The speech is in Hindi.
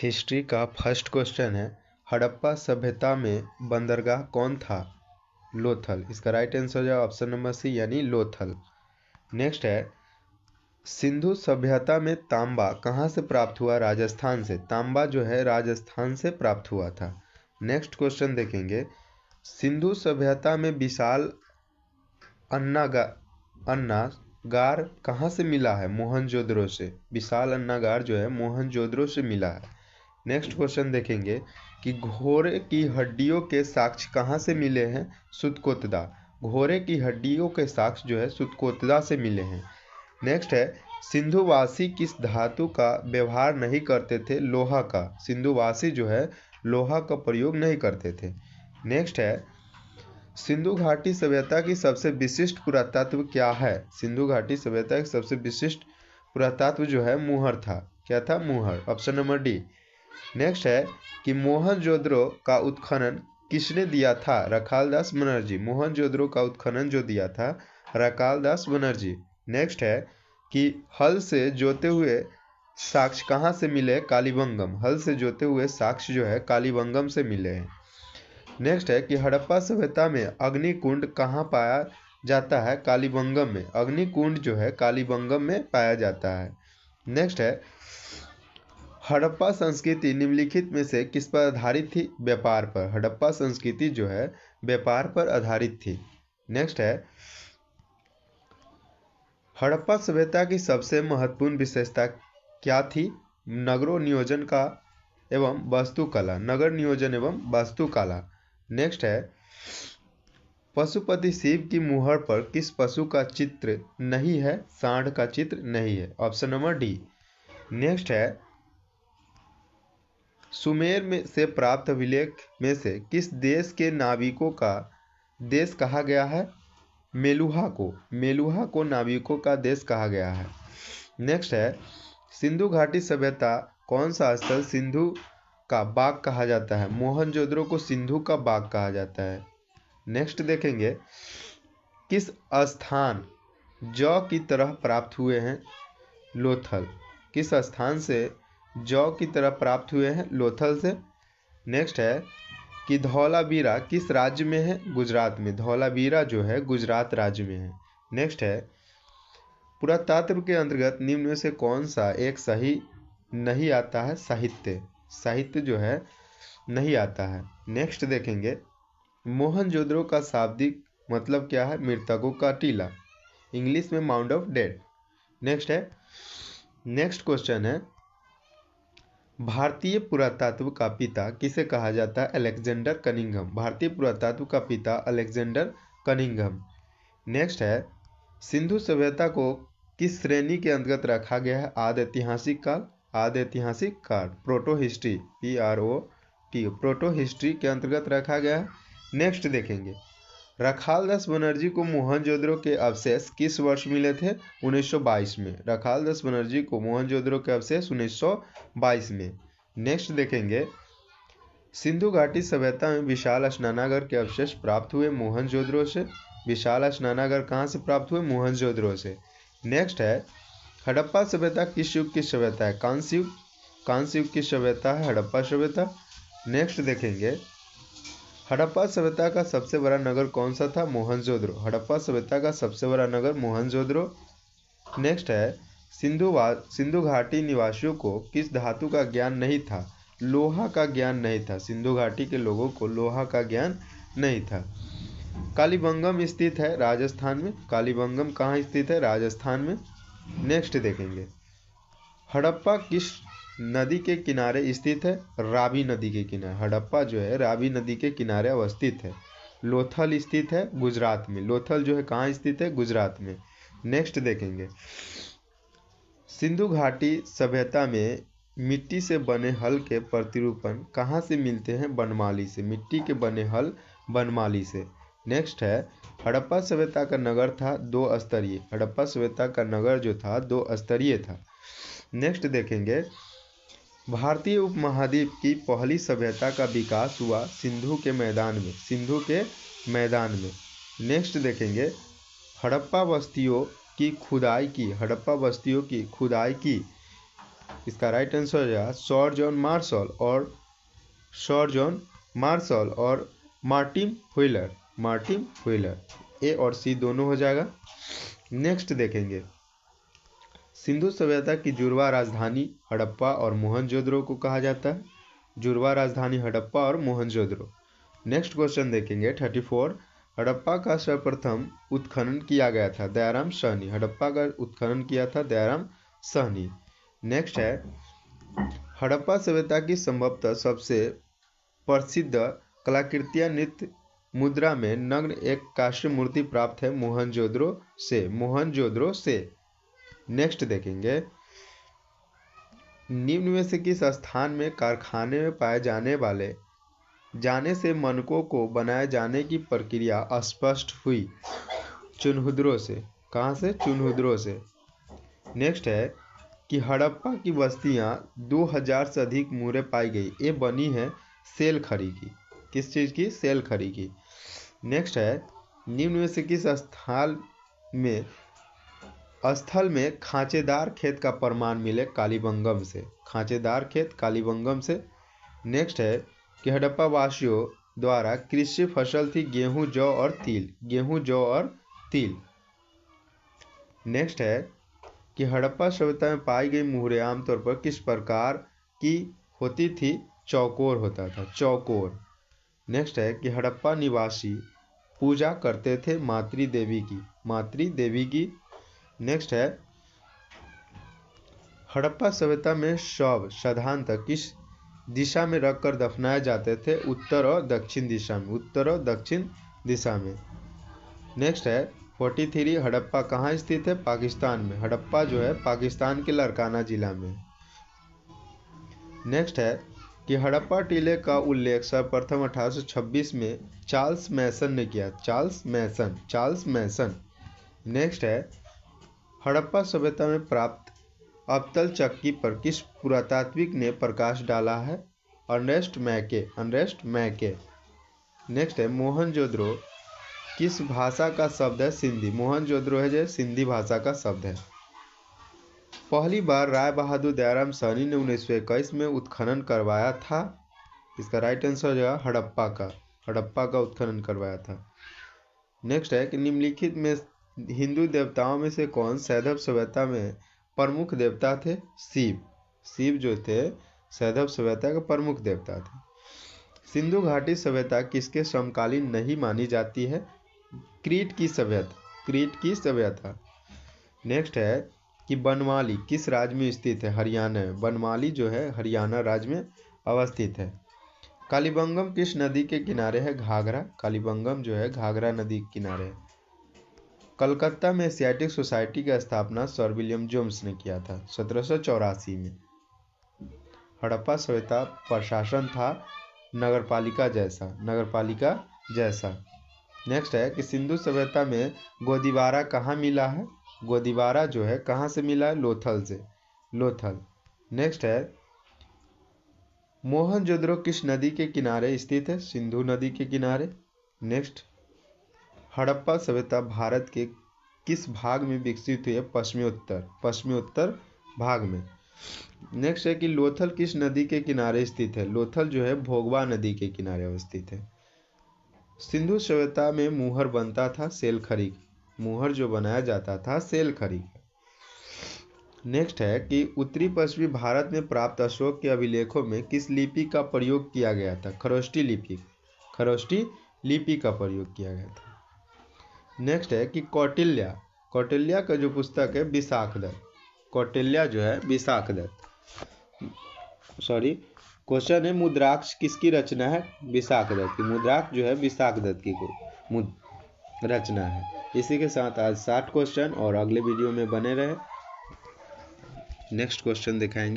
हिस्ट्री का फर्स्ट क्वेश्चन है, हड़प्पा सभ्यता में बंदरगाह कौन था? लोथल। इसका राइट आंसर हो जाएगा ऑप्शन नंबर सी यानी लोथल। नेक्स्ट है, सिंधु सभ्यता में तांबा कहाँ से प्राप्त हुआ? राजस्थान से। तांबा जो है राजस्थान से प्राप्त हुआ था। नेक्स्ट क्वेश्चन देखेंगे, सिंधु सभ्यता में विशाल अन्नागार कहाँ से मिला है? मोहनजोदड़ो से। विशाल अन्नागार जो है मोहनजोदड़ो से मिला है। नेक्स्ट क्वेश्चन देखेंगे कि घोड़े की हड्डियों के साक्ष्य कहाँ से मिले हैं? सुतकोतदा। घोड़े की हड्डियों के साक्ष्य जो है सुतकोतदा से मिले हैं। नेक्स्ट है, सिंधुवासी किस धातु का व्यवहार नहीं करते थे? लोहा का। सिंधुवासी जो है लोहा का प्रयोग नहीं करते थे। नेक्स्ट है, सिंधु घाटी सभ्यता की सबसे विशिष्ट पुरातत्व क्या है? सिंधु घाटी सभ्यता की सबसे विशिष्ट पुरातत्व जो है मुहर था। क्या था? मुहर। Option number D. नेक्स्ट है कि मोहनजोदड़ो का उत्खनन किसने दिया था? रखालदास बनर्जी। मोहनजोदड़ो का उत्खनन जो दिया था रखालदास बनर्जी। नेक्स्ट है कि हल से जोते हुए साक्ष्य कहाँ से मिले? कालीबंगम। हल से जोते हुए साक्ष्य जो है कालीबंगम से मिले हैं। नेक्स्ट है कि हड़प्पा सभ्यता में अग्निकुंड कहाँ पाया जाता है? कालीबंगम में। अग्निकुंड जो है कालीबंगम में पाया जाता है। नेक्स्ट है, हड़प्पा संस्कृति निम्नलिखित में से किस पर आधारित थी? व्यापार पर। हड़प्पा संस्कृति जो है व्यापार पर आधारित थी। नेक्स्ट है, हड़प्पा सभ्यता की सबसे महत्वपूर्ण विशेषता क्या थी? नगरों नियोजन का एवं वास्तुकला। नगर नियोजन एवं वास्तुकला। नेक्स्ट है, पशुपति शिव की मुहर पर किस पशु का चित्र नहीं है? सांड का चित्र नहीं है। Option number D. नेक्स्ट है, सुमेर में से प्राप्त अभिलेख में से किस देश के नाविकों का देश कहा गया है? मेलुहा को। मेलुहा को नाविकों का देश कहा गया है। नेक्स्ट है, सिंधु घाटी सभ्यता कौन सा स्थल सिंधु का बाग कहा जाता है? मोहनजोदड़ो को सिंधु का बाग कहा जाता है। नेक्स्ट देखेंगे, किस स्थान जौ की तरह प्राप्त हुए हैं? लोथल। किस स्थान से जौ की तरह प्राप्त हुए हैं? लोथल से। नेक्स्ट है कि धौलावीरा किस राज्य में है? गुजरात में। धौलावीरा जो है गुजरात राज्य में है। नेक्स्ट है, पुरातत्व के अंतर्गत निम्न में से कौन सा एक सही नहीं आता है? साहित्य। साहित्य जो है नहीं आता है। नेक्स्ट देखेंगे, मोहनजोदड़ो का शाब्दिक मतलब क्या है? मृतकों का टीला। इंग्लिश में माउंट ऑफ डेड। नेक्स्ट है, नेक्स्ट क्वेश्चन है, भारतीय पुरातत्व का पिता किसे कहा जाता है? Alexander Cunningham. भारतीय पुरातत्व का पिता अलेक्जेंडर कनिंघम। नेक्स्ट है, सिंधु सभ्यता को किस श्रेणी के अंतर्गत रखा गया है? आदि ऐतिहासिक काल। आदि ऐतिहासिक काल। Proto history PROT proto history के अंतर्गत रखा गया है। नेक्स्ट देखेंगे, रखालदास बनर्जी को मोहनजोदड़ो के अवशेष किस वर्ष मिले थे? 1922 में। रखालदास बनर्जी को मोहनजोदड़ो के अवशेष 1922 में। नेक्स्ट देखेंगे, सिंधु घाटी सभ्यता में विशाल स्नानागार के अवशेष प्राप्त हुए मोहनजोदड़ो से। विशाल स्नानागार कहाँ से प्राप्त हुए? मोहनजोदड़ो से। नेक्स्ट है, हड़प्पा सभ्यता किस युग की सभ्यता है? कांस्य युग। कांस्य युग की सभ्यता है हड़प्पा सभ्यता। नेक्स्ट देखेंगे, हड़प्पा सभ्यता का सबसे बड़ा नगर कौन सा था? मोहनजोदड़ो। हड़प्पा सभ्यता का सबसे बड़ा नगर मोहनजोदड़ो। नेक्स्ट है, सिंधु घाटी निवासियों को किस धातु का ज्ञान नहीं था? लोहा का ज्ञान नहीं था। सिंधु घाटी के लोगों को लोहा का ज्ञान नहीं था। कालीबंगम स्थित है राजस्थान में। कालीबंगम कहाँ स्थित है? राजस्थान में। नेक्स्ट देखेंगे, हड़प्पा किस नदी के किनारे स्थित है? रावी नदी के किनारे। हड़प्पा जो है रावी नदी के किनारे अवस्थित है। लोथल स्थित है गुजरात में। लोथल जो है कहाँ स्थित है? गुजरात में। नेक्स्ट देखेंगे, सिंधु घाटी सभ्यता में मिट्टी से बने हल के प्रतिरूपण कहाँ से मिलते हैं? बनमाली से। मिट्टी के बने हल बनमाली से। नेक्स्ट है, हड़प्पा सभ्यता का नगर था 2 स्तरीय। हड़प्पा सभ्यता का नगर जो था 2 स्तरीय था। नेक्स्ट देखेंगे, भारतीय उपमहाद्वीप की पहली सभ्यता का विकास हुआ सिंधु के मैदान में। सिंधु के मैदान में। नेक्स्ट देखेंगे, हड़प्पा बस्तियों की खुदाई की। हड़प्पा बस्तियों की खुदाई की इसका राइट आंसर हो जाएगा सर जॉन मार्शल और मार्टिन व्हीलर। ए और सी दोनों हो जाएगा। नेक्स्ट देखेंगे, सिंधु सभ्यता की जुड़वा राजधानी हड़प्पा और मोहनजोदड़ो को कहा जाता है। जुड़वा राजधानी हड़प्पा और मोहनजोदड़ो। नेक्स्ट क्वेश्चन देखेंगे 34, हड़प्पा का सर्वप्रथम उत्खनन किया गया था दयाराम साहनी। हड़प्पा का उत्खनन किया था दयाराम साहनी। नेक्स्ट है, हड़प्पा सभ्यता की संभवतः सबसे प्रसिद्ध कलाकृतियां नृत्य मुद्रा में नग्न एक काष्ठ मूर्ति प्राप्त है मोहनजोदड़ो से। नेक्स्ट देखेंगे, निम्न में से किस स्थान में कारखाने में पाए जाने से मनकों को बनाए जाने की प्रक्रिया स्पष्ट हुई? चुनहुद्रो से। कहाँ से? चुनहुद्रो से। नेक्स्ट है कि हड़प्पा की बस्तियां 2000 से अधिक मूरें पाई गई। ये बनी है सेल खरी की। किस चीज़ की? सेल खरी की। नेक्स्ट है, निम्न में से किस स्थल में खांचेदार खेत का प्रमाण मिले? कालीबंगम से। खांचेदार खेत कालीबंगम से। नेक्स्ट है कि हड़प्पा वासियों द्वारा कृषि फसल थी गेहूं जौ और तिल। नेक्स्ट है कि हड़प्पा सभ्यता में पाई गई मुहरें आमतौर पर किस प्रकार की होती थी? चौकोर होता था, चौकोर। नेक्स्ट है कि हड़प्पा निवासी पूजा करते थे मातृ देवी की। नेक्स्ट है, हड़प्पा सभ्यता में शव साधारणतः किस दिशा में रखकर दफनाए जाते थे? उत्तर और दक्षिण दिशा में। नेक्स्ट है 43, हड़प्पा कहाँ स्थित है? पाकिस्तान में। हड़प्पा जो है पाकिस्तान के लारकाना जिला में। नेक्स्ट है कि हड़प्पा टीले का उल्लेख सर्वप्रथम 1826 में चार्ल्स मैसन ने किया। चार्ल्स मैसन। नेक्स्ट है, हड़प्पा सभ्यता में प्राप्त अबतल चक्की पर किस पुरातात्विक ने प्रकाश डाला है? अर्नेस्ट मैके। नेक्स्ट है, मोहनजोदड़ो किस भाषा का शब्द है? सिंधी। मोहनजोदड़ो है जो सिंधी भाषा का शब्द है। पहली बार राय बहादुर दयाराम साहनी ने 1921 में उत्खनन करवाया था। इसका राइट आंसर हो जाएगा हड़प्पा का उत्खनन करवाया था। नेक्स्ट है कि निम्नलिखित में हिंदू देवताओं में से कौन सैंधव सभ्यता में प्रमुख देवता थे? शिव जो थे सैंधव सभ्यता के प्रमुख देवता थे। सिंधु घाटी सभ्यता किसके समकालीन नहीं मानी जाती है? क्रीट की सभ्यता। नेक्स्ट है कि बनमाली किस राज्य में स्थित है? हरियाणा में। बनमाली जो है हरियाणा राज्य में अवस्थित है। कालीबंगम किस नदी के किनारे है? घाघरा। कालीबंगम जो है घाघरा नदी के किनारे है। कलकत्ता में एशियाटिक सोसाइटी की स्थापना सर विलियम जोन्स ने किया था 1784 में। हड़प्पा सभ्यता प्रशासन था नगरपालिका जैसा। नेक्स्ट है कि सिंधु सभ्यता में गोदीबारा कहाँ मिला है? गोदीबारा जो है कहाँ से मिला है? लोथल। नेक्स्ट है, मोहनजोदड़ो किस नदी के किनारे स्थित है? सिंधु नदी के किनारे। नेक्स्ट, हड़प्पा सभ्यता भारत के किस भाग में विकसित हुई है? पश्चिमोत्तर भाग में। नेक्स्ट है कि लोथल किस नदी के किनारे स्थित है? लोथल जो है भोगवा नदी के किनारे अवस्थित है। सिंधु सभ्यता में मुहर बनता था सेल खरी। मुहर जो बनाया जाता था सेल खरी। नेक्स्ट है कि उत्तरी पश्चिमी भारत में प्राप्त अशोक के अभिलेखों में किस लिपि का प्रयोग किया गया था? खरोष्टी लिपि का प्रयोग किया गया था। नेक्स्ट है कि कौटिल्या का जो पुस्तक है क्वेश्चन है मुद्राक्ष किसकी रचना है? विशाखदत्त की। मुद्राक्ष जो है विशाखदत्त की रचना है। इसी के साथ आज 60 क्वेश्चन और अगले वीडियो में बने रहे। नेक्स्ट क्वेश्चन दिखाएंगे।